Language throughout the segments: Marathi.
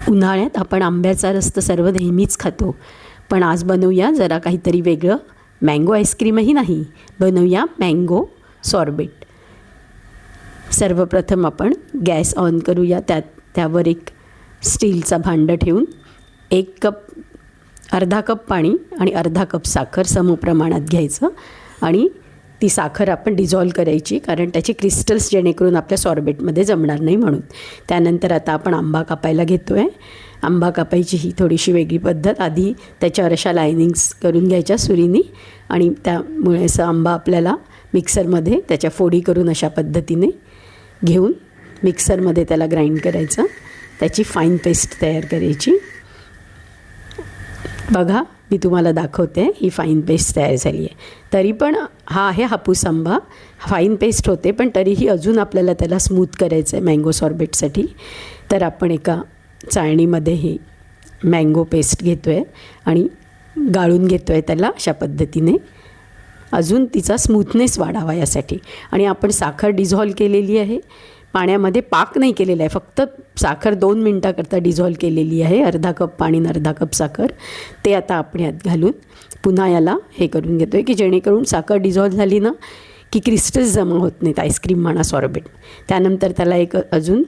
उन्हाळ्यात आपण आंब्याचा रस तर सर्व नेहमीच खातो, पण आज बनवूया जरा काहीतरी वेगळं. मँगो आईस्क्रीमही नाही, बनवूया मँगो सॉर्बेट. सर्वप्रथम आपण गॅस ऑन करूया. त्यावर एक स्टीलचा भांडं ठेवून अर्धा कप पाणी आणि अर्धा कप साखर समप्रमाणात घ्यायचं आणि ती साखर आपण डिझॉल्व करायची, कारण त्याचे क्रिस्टल्स जेणेकरून आपल्या सॉर्बेटमध्ये जमणार नाही म्हणून. त्यानंतर आता आपण आंबा कापायला घेतो आहे. आंबा कापायची ही थोडीशी वेगळी पद्धत. आधी त्याच्यावर अशा लायनिंग्स करून घ्यायच्या सुरीनी आणि त्यामुळे असं आंबा आपल्याला मिक्सरमध्ये त्याच्या फोडी करून अशा पद्धतीने घेऊन मिक्सरमध्ये त्याला ग्राइंड करायचं. त्याची फाईन पेस्ट तयार करायची. बघा, मी तुम्हाला दाखवते, ही फाईन पेस्ट तयार झाली आहे. तरी पण हा आहे हापूस आंबा, फाईन पेस्ट होते, पण तरीही अजून आपल्याला त्याला स्मूथ करायचं आहे मँगो सॉर्बेटसाठी. तर आपण एका चाळणीमध्ये ही मँगो पेस्ट घेतो आहे आणि गाळून घेतो आहे त्याला अशा पद्धतीने, अजून तिचा स्मूथनेस वाढावा यासाठी. आणि आपण साखर डिझॉल्व केलेली आहे, पाण्यामध्ये पाक नाही केलेला आहे, फक्त साखर 2 मिनटाकरता डिझॉल्व केलेली आहे. अर्धा कप पाणी आणि अर्धा कप साखर, ते आता आपण यात घालून पुन्हा याला हे करून घेतो आहे की जेणेकरून साखर डिझॉल्व झाली ना की क्रिस्टल्स जमा होत नाहीत, आईस्क्रीम म्हणा सॉर्बेट. त्यानंतर त्याला एक अजून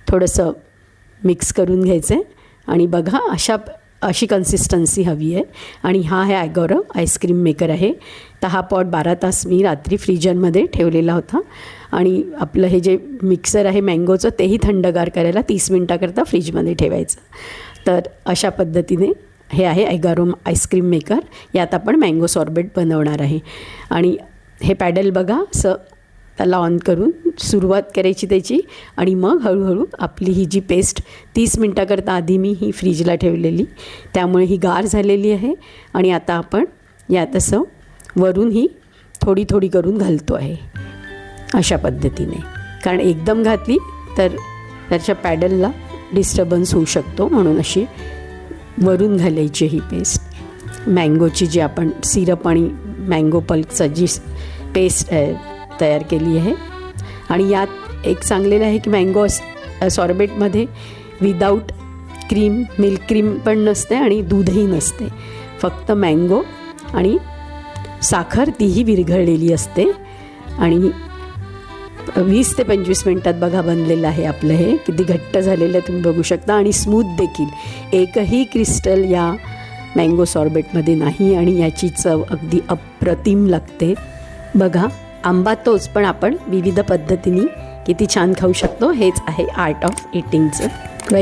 थोडंसं मिक्स करून घ्यायचं आहे आणि बघा अशी कन्सिस्टन्सी हवी आहे. आणि हा आहे ॲगोरो आईस्क्रीम मेकर आहे. तर हा पॉट 12 तास मी रात्री फ्रीजरमध्ये ठेवलेला होता आणि आपलं हे जे मिक्सर आहे मँगोचं तेही थंडगार करायला 30 मिनटाकरता फ्रीजमध्ये ठेवायचं. तर अशा पद्धतीने हे आहे ॲगोरो आईस्क्रीम मेकर. यात आपण मँगो सॉर्बेट बनवणार आहे. आणि हे पॅडल बघा, असं त्याला ऑन करून सुरुवात करायची त्याची आणि मग हळूहळू आपली ही जी पेस्ट 30 मिनटाकरता आधी मी ही फ्रीजला ठेवलेली, त्यामुळे ही गार झालेली आहे. आणि आता आपण यात असं वरून ही थोडी थोडी करून घालतो आहे अशा पद्धतीने, कारण एकदम घातली तर त्याच्या पॅडलला डिस्टर्बन्स होऊ शकतो, म्हणून अशी वरून घालायची ही पेस्ट. मँगोची जी आपण सिरप आणि मँगो पल्पचा जी पेस्ट तयार केली आहे. आणि यात एक चांगलेलं आहे की मँगो सॉर्बेटमध्ये विदाऊट क्रीम, मिल्क क्रीम पण नसते आणि दूधही नसते, फक्त मँगो आणि साखर तीही विरघळलेली असते. आणि 20 ते 25 मिनटात बघा बनलेलं आहे आपलं. हे किती घट्ट झालेलं आहे तुम्ही बघू शकता आणि स्मूथ देखील. एकही क्रिस्टल या मँगो सॉर्बेटमध्ये नाही आणि याची चव अगदी अप्रतिम लागते. बघा, आंबा तोच, पण आपण विविध पद्धतीने किती छान खाऊ शकतो. हेच आहे आर्ट ऑफ इटिंगचं.